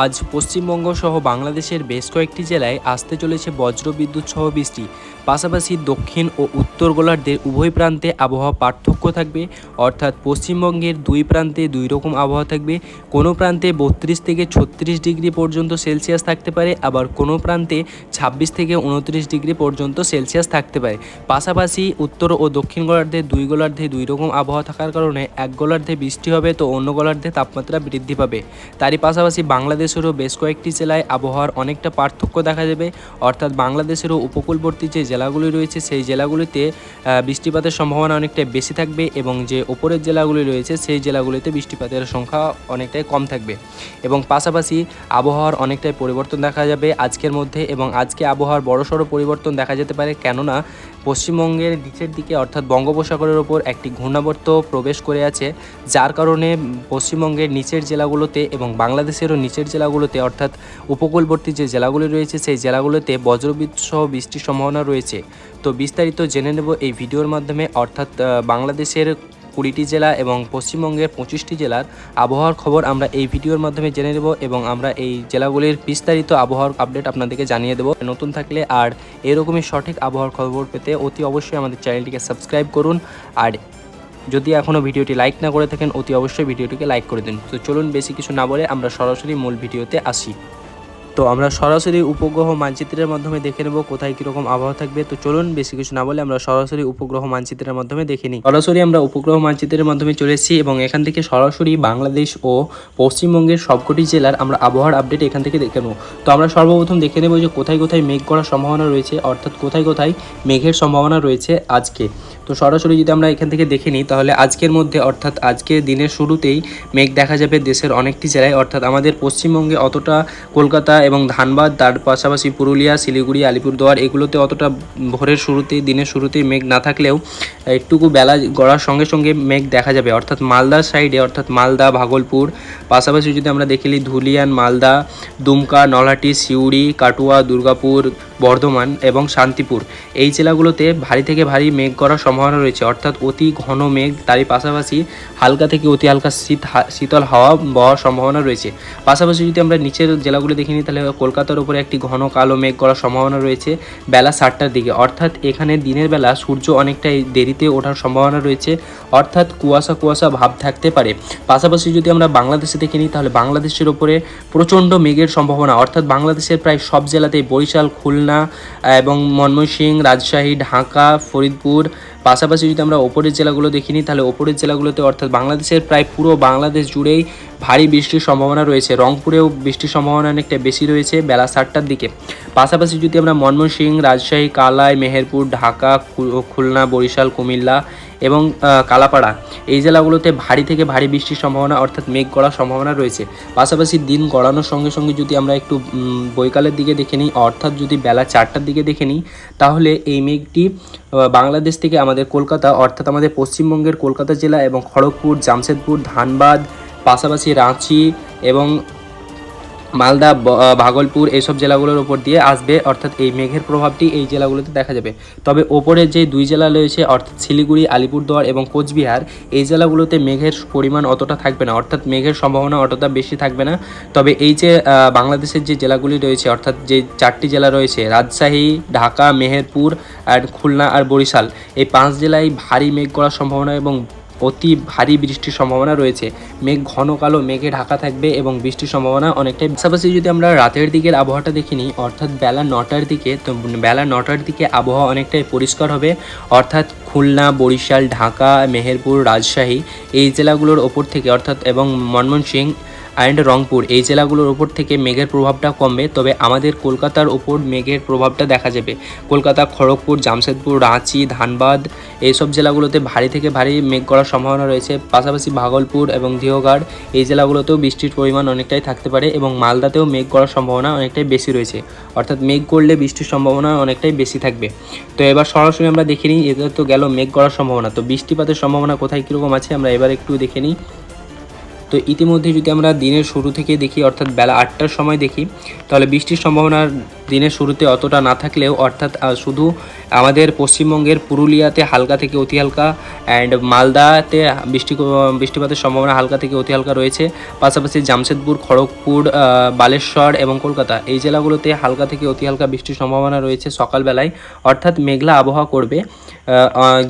আজ পশ্চিমবঙ্গ সহ বাংলাদেশের বেশ কয়েকটি জেলায় আসতে চলেছে বজ্রবিদ্যুৎ সহ বৃষ্টি। পাশাপাশি দক্ষিণ ও উত্তর গোলার্ধের উভয় প্রান্তে আবহাওয়া পার্থক্য থাকবে, অর্থাৎ পশ্চিমবঙ্গের দুই প্রান্তে দুই রকম আবহাওয়া থাকবে। কোনো প্রান্তে 32 থেকে 36 ডিগ্রি পর্যন্ত সেলসিয়াস থাকতে পারে, আবার কোনো প্রান্তে 26 থেকে 29 ডিগ্রি পর্যন্ত সেলসিয়াস থাকতে পারে। পাশাপাশি উত্তর ও দক্ষিণ গোলার্ধে দুই রকম আবহাওয়া থাকার কারণে এক গোলার্ধে বৃষ্টি হবে তো অন্য গোলার্ধে তাপমাত্রা বৃদ্ধি পাবে। তারই পাশাপাশি বাংলাদেশেরও বেশ কয়েকটি জেলায় আবহাওয়ার অনেকটা পার্থক্য দেখা যাবে, অর্থাৎ বাংলাদেশেরও উপকূলবর্তী যে জেলাগুলি রয়েছে সেই জেলাগুলিতে বৃষ্টিপাতের সম্ভাবনা অনেকটাই বেশি থাকবে, এবং যে ওপরের জেলাগুলি রয়েছে সেই জেলাগুলিতে বৃষ্টিপাতের সংখ্যা অনেকটাই কম থাকবে। এবং পাশাপাশি আবহাওয়ার অনেকটাই পরিবর্তন দেখা যাবে আজকের মধ্যে, এবং আজকে আবহাওয়ার বড়সড় পরিবর্তন দেখা যেতে পারে, কেননা পশ্চিমবঙ্গের নিচের দিকে অর্থাৎ বঙ্গোপসাগরের ওপর একটি ঘূর্ণাবর্ত প্রবেশ করে আছে, যার কারণে পশ্চিমবঙ্গের নিচের জেলাগুলোতে এবং বাংলাদেশেরও নিচের জেলাগুলোতে অর্থাৎ উপকূলবর্তী যে জেলাগুলি রয়েছে সেই জেলাগুলোতে বজ্রবিদ্যুৎ সহ বৃষ্টির সম্ভাবনা রয়েছে। তো বিস্তারিত জেনে নেব এই ভিডিওর মাধ্যমে, অর্থাৎ বাংলাদেশের 20টি জেলা এবং পশ্চিমবঙ্গের 25টি জেলার আবহাওয়ার খবর আমরা এই ভিডিওর মাধ্যমে জেনে নেব, এবং আমরা এই জেলাগুলির বিস্তারিত আবহাওয়ার আপডেট আপনাদেরকে জানিয়ে দেবো। নতুন থাকলে আর এরকমই সঠিক আবহাওয়ার খবর পেতে অতি অবশ্যই আমাদের চ্যানেলটিকে সাবস্ক্রাইব করুন, আর যদি এখনও ভিডিওটি লাইক না করে থাকেন অতি অবশ্যই ভিডিওটিকে লাইক করে দিন। তো চলুন বেশি কিছু না বলে আমরা সরাসরি মূল ভিডিওতে আসি। তো আমরা সরাসরি উপগ্রহ মানচিত্রের মাধ্যমে দেখে নেব কোথায় কীরকম আবহাওয়া থাকবে। তো চলুন বেশি কিছু না বলে আমরা সরাসরি উপগ্রহ মানচিত্রের মাধ্যমে দেখে নিই। সরাসরি আমরা উপগ্রহ মানচিত্রের মাধ্যমে চলে এসেছি, এবং এখান থেকে সরাসরি বাংলাদেশ ও পশ্চিমবঙ্গের সবকটি জেলার আমরা আবহাওয়ার আপডেট এখান থেকে দেখে নেব। তো আমরা সর্বপ্রথম দেখে নেব যে কোথায় কোথায় মেঘ করার সম্ভাবনা রয়েছে, অর্থাৎ কোথায় কোথায় মেঘের সম্ভাবনা রয়েছে আজকে। তো সরাসরি যদি আমরা এখান থেকে দেখে নিই তাহলে আজকের মধ্যে অর্থাৎ আজকে দিনের শুরুতেই মেঘ দেখা যাবে দেশের অনেকটি জেলায়, অর্থাৎ আমাদের পশ্চিমবঙ্গে অতটা কলকাতা এবং ধানবাদ, তার পাশাপাশি পুরুলিয়া, শিলিগুড়ি, আলিপুরদুয়ার এগুলোতে অতটা ভোরের শুরুতেই দিনের শুরুতেই মেঘ না থাকলেও একটুকু বেলা গড়ার সঙ্গে সঙ্গে মেঘ দেখা যাবে, অর্থাৎ মালদার সাইডে অর্থাৎ মালদা, ভাগলপুর, পাশাপাশি যদি আমরা দেখে নিই ধুলিয়ান, মালদা, দুমকা, নলহাটি, সিউড়ি, কাটুয়া, দুর্গাপুর, বর্ধমান এবং শান্তিপুর এই জেলাগুলোতে ভারী থেকে ভারী মেঘ করার সম্ভাবনা রয়েছে, অর্থাৎ অতি ঘন মেঘ। তারই পাশাপাশি হালকা থেকে অতি হালকা শীতল হাওয়া বওয়ার সম্ভাবনা রয়েছে। পাশাপাশি যদি আমরা নিচের জেলাগুলো দেখে নিই তাহলে কলকাতার উপরে একটি ঘন কালো মেঘ করার সম্ভাবনা রয়েছে বেলা 7টার দিকে, অর্থাৎ এখানে দিনের বেলা সূর্য অনেকটাই দেরিতে ওঠার সম্ভাবনা রয়েছে, অর্থাৎ কুয়াশা কুয়াশা ভাব থাকতে পারে। পাশাপাশি যদি আমরা বাংলাদেশে দেখে নিই তাহলে বাংলাদেশের উপরে প্রচণ্ড মেঘের সম্ভাবনা, অর্থাৎ বাংলাদেশের প্রায় সব জেলাতেই বরিশাল, খুলনা এবং ময়মনসিংহ, রাজশাহী, ঢাকা, ফরিদপুর, পাশাপাশি যদি আমরা ওপরের জেলাগুলো দেখে নিই তাহলে ওপরের জেলাগুলোতে অর্থাৎ বাংলাদেশের প্রায় পুরো বাংলাদেশ জুড়েই ভারী বৃষ্টির সম্ভাবনা রয়েছে। রংপুরেও বৃষ্টির সম্ভাবনা অনেকটা বেশি রয়েছে বেলা 7টার দিকে। পাশাপাশি যদি আমরা ময়মনসিংহ, রাজশাহী, কালাই, মেহেরপুর, ঢাকা, খুলনা, বরিশাল, কুমিল্লা এবং কালাপাড়া এই জেলাগুলোতে ভারী থেকে ভারী বৃষ্টির সম্ভাবনা অর্থাৎ মেঘ গড়ার সম্ভাবনা রয়েছে। পাশাপাশি দিন গড়ানোর সঙ্গে সঙ্গে যদি আমরা একটু বৈকালের দিকে দেখে নিই, অর্থাৎ যদি বেলা 4টার দিকে দেখে নিই তাহলে এই মেঘটি বাংলাদেশ থেকে আমাদের কলকাতা অর্থাৎ আমাদের পশ্চিমবঙ্গের কলকাতা জেলা এবং খড়গপুর, জামশেদপুর, ধানবাদ, পাশাপাশি রাঁচি এবং মালদা, ভাগলপুর এইসব জেলাগুলোর ওপর দিয়ে আসবে, অর্থাৎ এই মেঘের প্রভাবটি এই জেলাগুলোতে দেখা যাবে। তবে ওপরের যে দুই জেলা রয়েছে অর্থাৎ শিলিগুড়ি, আলিপুরদুয়ার এবং কোচবিহার এই জেলাগুলোতে মেঘের পরিমাণ অতটা থাকবে না, অর্থাৎ মেঘের সম্ভাবনা অতটা বেশি থাকবে না। তবে এই যে বাংলাদেশের যে জেলাগুলি রয়েছে অর্থাৎ যে 4টি জেলা রয়েছে রাজশাহী, ঢাকা, মেহেরপুর আর খুলনা আর বরিশাল এই 5 জেলায় ভারী মেঘ করার সম্ভাবনা এবং অতি ভারী বৃষ্টির সম্ভাবনা রয়েছে। মেঘ ঘন কালো মেঘে ঢাকা থাকবে এবং বৃষ্টির সম্ভাবনা অনেকটাই। পাশাপাশি যদি আমরা রাতের দিকের আবহাওয়াটা দেখে নিই অর্থাৎ বেলা 9টার দিকে, তো বেলা 9টার দিকে আবহাওয়া অনেকটাই পরিষ্কার হবে, অর্থাৎ খুলনা, বরিশাল, ঢাকা, মেহেরপুর, রাজশাহী এই জেলাগুলোর ওপর থেকে অর্থাৎ এবং ময়মনসিংহ অ্যান্ড রংপুর এই জেলাগুলোর ওপর থেকে মেঘের প্রভাবটা কমবে। তবে আমাদের কলকাতার ওপর মেঘের প্রভাবটা দেখা যাবে। কলকাতা, খড়গপুর, জামশেদপুর, রাঁচি, ধানবাদ এইসব জেলাগুলোতে ভারী থেকে ভারী মেঘ করার সম্ভাবনা রয়েছে। পাশাপাশি ভাগলপুর এবং দিওঘাট এই জেলাগুলোতেও বৃষ্টির পরিমাণ অনেকটাই থাকতে পারে, এবং মালদাতেও মেঘ করার সম্ভাবনা অনেকটাই বেশি রয়েছে, অর্থাৎ মেঘ করলে বৃষ্টির সম্ভাবনা অনেকটাই বেশি থাকবে। তো এবার সরাসরি আমরা দেখে নিই, এটা তো গেল মেঘ করার সম্ভাবনা। তো বৃষ্টিপাতের সম্ভাবনা কোথায় কীরকম আছে আমরা এবার একটু দেখে নিই। তো ইতিমধ্যে যদি আমরা দিনের শুরু থেকে দেখি অর্থাৎ বেলা 8টার সময় দেখি, তাহলে বৃষ্টির সম্ভাবনা দিনের শুরুতে অতটা না থাকলেও অর্থাৎ শুধু আমাদের পশ্চিমবঙ্গের পুরুলিয়াতে হালকা থেকে অতি হালকা অ্যান্ড মালদাতে বৃষ্টিপাতের সম্ভাবনা হালকা থেকে অতি হালকা রয়েছে। পাশাপাশি জামশেদপুর, খড়গপুর, বালেশ্বর এবং কলকাতা এই জেলাগুলোতে হালকা থেকে অতি হালকা বৃষ্টির সম্ভাবনা রয়েছে সকালবেলায়, অর্থাৎ মেঘলা আবহাওয়া করবে,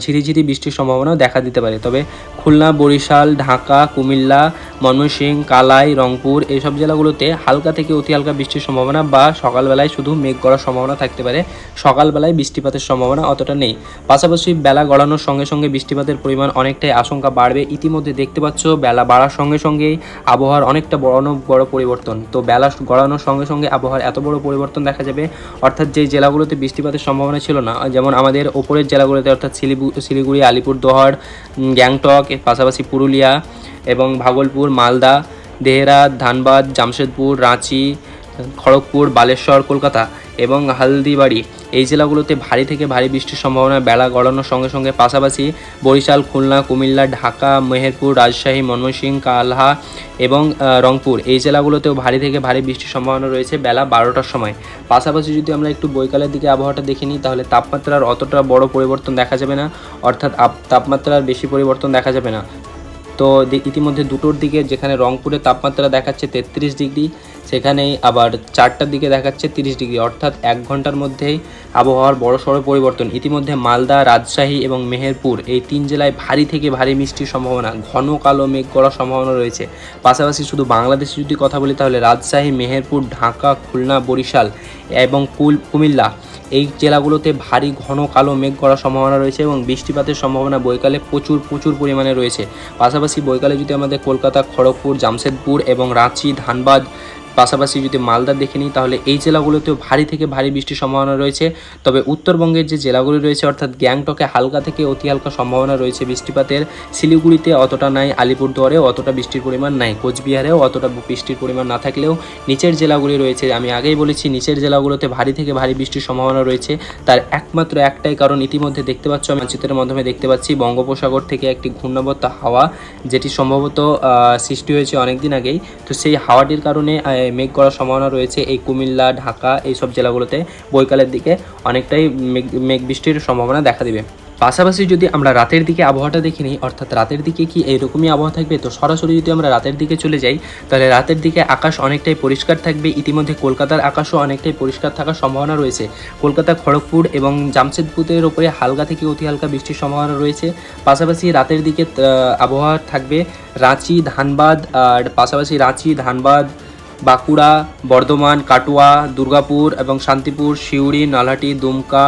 ঝিরিঝিরি বৃষ্টির সম্ভাবনাও দেখা দিতে পারে। তবে খুলনা, বরিশাল, ঢাকা, কুমিল্লা, ময়মনসিংহ, কালাই, রংপুর এইসব জেলাগুলোতে হালকা থেকে অতি হালকা বৃষ্টির সম্ভাবনা বা সকালবেলায় শুধু মেঘ করার সম্ভাবনা থাকতে পারে, সকালবেলায় বৃষ্টিপাতের সম্ভাবনা অতটা নেই। পাশাপাশি বেলা গড়ানোর সঙ্গে সঙ্গে বৃষ্টিপাতের পরিমাণ অনেকটাই আশঙ্কা বাড়বে। ইতিমধ্যে দেখতে পাচ্ছ বেলা বাড়ার সঙ্গে সঙ্গেই আবহাওয়ার অনেকটা বড় পরিবর্তন। তো বেলা গড়ানোর সঙ্গে সঙ্গে আবহাওয়ার এত বড় পরিবর্তন দেখা যাবে, অর্থাৎ যেই জেলাগুলোতে বৃষ্টিপাতের সম্ভাবনা ছিল না, যেমন আমাদের ওপরের জেলাগুলোতে অর্থাৎ শিলিগুড়ি, আলিপুরদুয়ার, গ্যাংটক, পাশাপাশি পুরুলিয়া এবং ভাগলপুর, মালদা, দেহরা, ধানবাদ, জামশেদপুর, রাঁচি, খড়গপুর, বালেশ্বর, কলকাতা এবং হালদিবাড়ি এই জেলাগুলোতে ভারী থেকে ভারী বৃষ্টির সম্ভাবনা বেলা গড়ানোর সঙ্গে সঙ্গে। পাশাপাশি বরিশাল, খুলনা, কুমিল্লা, ঢাকা, মেহেরপুর, রাজশাহী, ময়মনসিংহ, কালহা এবং রংপুর এই জেলাগুলোতেও ভারী থেকে ভারী বৃষ্টির সম্ভাবনা রয়েছে বেলা 12টার সময়। পাশাপাশি যদি আমরা একটু বৈকালের দিকে আবহাওয়াটা দেখে নিই, তাহলে তাপমাত্রার অতটা বড় পরিবর্তন দেখা যাবে না, অর্থাৎ তাপমাত্রার বেশি পরিবর্তন দেখা যাবে না। তো ইতিমধ্যে 2টোর দিকে যেখানে রংপুরে তাপমাত্রা দেখাচ্ছে 33 ডিগ্রি, সেখানেই আবার 4টার দিকে দেখাচ্ছে 30 ডিগ্রি, অর্থাৎ 1 ঘন্টার মধ্যেই আবহাওয়ার বড়সড় পরিবর্তন। ইতিমধ্যে মালদা, রাজশাহী এবং মেহেরপুর এই 3 জেলায় ভারী থেকে ভারী বৃষ্টির সম্ভাবনা, ঘন কালো মেঘ করার সম্ভাবনা রয়েছে। পাশাপাশি শুধু বাংলাদেশে যদি কথা বলি, তাহলে রাজশাহী, মেহেরপুর, ঢাকা, খুলনা, বরিশাল এবং কুমিল্লা এই জেলাগুলোতে ভারী ঘন কালো মেঘ করার সম্ভাবনা রয়েছে এবং বৃষ্টিপাতের সম্ভাবনা বৈকালে প্রচুর পরিমাণে রয়েছে। পাশাপাশি বৈকালে যদি আমাদের কলকাতা, খড়গপুর, জামশেদপুর এবং রাঁচি, ধানবাদ, পাশাপাশি যদি মালদা দেখে নিই, তাহলে এই জেলাগুলোতেও ভারী থেকে ভারী বৃষ্টির সম্ভাবনা রয়েছে। তবে উত্তরবঙ্গের যে জেলাগুলি রয়েছে অর্থাৎ গ্যাংটকে হালকা থেকে অতি হালকা সম্ভাবনা রয়েছে বৃষ্টিপাতের, শিলিগুড়িতে অতটা নাই, আলিপুরদুয়ারেও অতটা বৃষ্টির পরিমাণ নাই, কোচবিহারেও অতটা বৃষ্টির পরিমাণ না থাকলেও নিচের জেলাগুলি রয়েছে, আমি আগেই বলেছি নিচের জেলাগুলোতে ভারী থেকে ভারী বৃষ্টির সম্ভাবনা রয়েছে। তার একমাত্র একটাই কারণ, ইতিমধ্যে দেখতে পাচ্ছ, আমি চিত্রের মাধ্যমে দেখতে পাচ্ছি বঙ্গোপসাগর থেকে একটি ঘূর্ণাবর্ত হাওয়া, যেটি সম্ভবত সৃষ্টি হয়েছে অনেকদিন আগেই। তো সেই হাওয়াটির কারণে মেঘ করার সম্ভাবনা রয়েছে এই কুমিল্লা, ঢাকা এইসব জেলাগুলোতে বৈকালের দিকে অনেকটাই মেঘ বৃষ্টির সম্ভাবনা দেখা দিবে। পাশাপাশি যদি আমরা রাতের দিকে আবহাওয়াটা দেখে নিই, অর্থাৎ রাতের দিকে কি এইরকমই আবহাওয়া থাকবে, তো সরাসরি যদি আমরা রাতের দিকে চলে যাই, তাহলে রাতের দিকে আকাশ অনেকটাই পরিষ্কার থাকবে। ইতিমধ্যে কলকাতার আকাশও অনেকটাই পরিষ্কার থাকার সম্ভাবনা রয়েছে। কলকাতা, খড়গপুর এবং জামশেদপুরের ওপরে হালকা থেকে অতি হালকা বৃষ্টির সম্ভাবনা রয়েছে। পাশাপাশি রাতের দিকে আবহাওয়া থাকবে রাঁচি, ধানবাদ, আর পাশাপাশি রাঁচি, ধানবাদ, বাঁকুড়া, বর্ধমান, কাটোয়া, দুর্গাপুর এবং শান্তিপুর, সিউড়ি, নলহাটি, দুমকা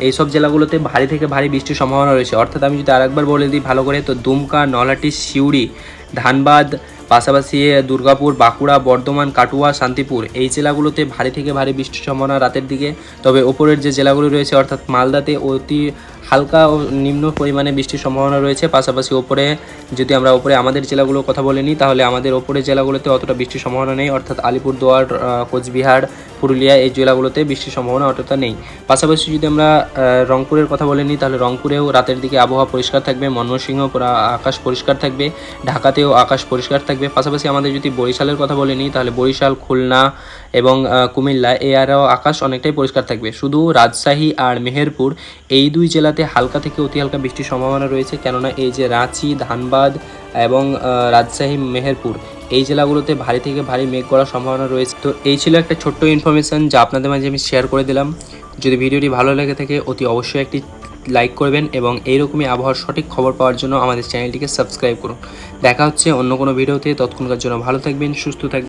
এইসব জেলাগুলোতে ভারী থেকে ভারী বৃষ্টির সম্ভাবনা রয়েছে। অর্থাৎ আমি যদি আরেকবার বলে দিই ভালো করে, তো দুমকা, নলহাটি, সিউড়ি, ধানবাদ, পাশাপাশি দুর্গাপুর, বাঁকুড়া, বর্ধমান, কাটোয়া, শান্তিপুর এই জেলাগুলোতে ভারী থেকে ভারী বৃষ্টির সম্ভাবনা রাতের দিকে। তবে ওপরের যে জেলাগুলি রয়েছে অর্থাৎ মালদাতে অতি হালকা ও নিম্ন পরিমাণে বৃষ্টির সম্ভাবনা রয়েছে। পাশাপাশি ওপরে যদি আমরা ওপরে আমাদের জেলাগুলোর কথা বলে নিই, তাহলে আমাদের ওপরের জেলাগুলোতে অতটা বৃষ্টির সম্ভাবনা নেই, অর্থাৎ আলিপুরদুয়ার, কোচবিহার, পুরুলিয়া এই জেলাগুলোতে বৃষ্টির সম্ভাবনা অতটা নেই। পাশাপাশি যদি আমরা রংপুরের কথা বলে নিই, তাহলে রংপুরেও রাতের দিকে আবহাওয়া পরিষ্কার থাকবে, ময়মনসিংহ আকাশ পরিষ্কার থাকবে, ঢাকাতেও আকাশ পরিষ্কার থাকবে। পাশাপাশি আমাদের যদি বরিশালের কথা বলে নিই, তাহলে বরিশাল, খুলনা এবং কুমিল্লা এরাও আকাশ অনেকটাই পরিষ্কার থাকবে। শুধু রাজশাহী আর মেহেরপুর এই 2 জেলাতে হালকা থেকে অতি হালকা বৃষ্টির সম্ভাবনা রয়েছে, কেননা এই যে রাঁচি, ধানবাদ এবং রাজশাহী, মেহেরপুর এই জেলাগুলোতে ভারী থেকে ভারী মেঘ করার সম্ভাবনা রয়েছে। তো এই ছিল একটা ছোট্ট ইনফরমেশান যা আপনাদের মাঝে আমি শেয়ার করে দিলাম। যদি ভিডিওটি ভালো লেগে থাকে অতি অবশ্যই একটি লাইক করবেন এবং এইরকমই আবহাওয়ার সঠিক খবর পাওয়ার জন্য আমাদের চ্যানেলটিকে সাবস্ক্রাইব করুন। দেখা হচ্ছে অন্য কোনো ভিডিওতে, ততক্ষণকার জন্য ভালো থাকবেন, সুস্থ থাকবেন।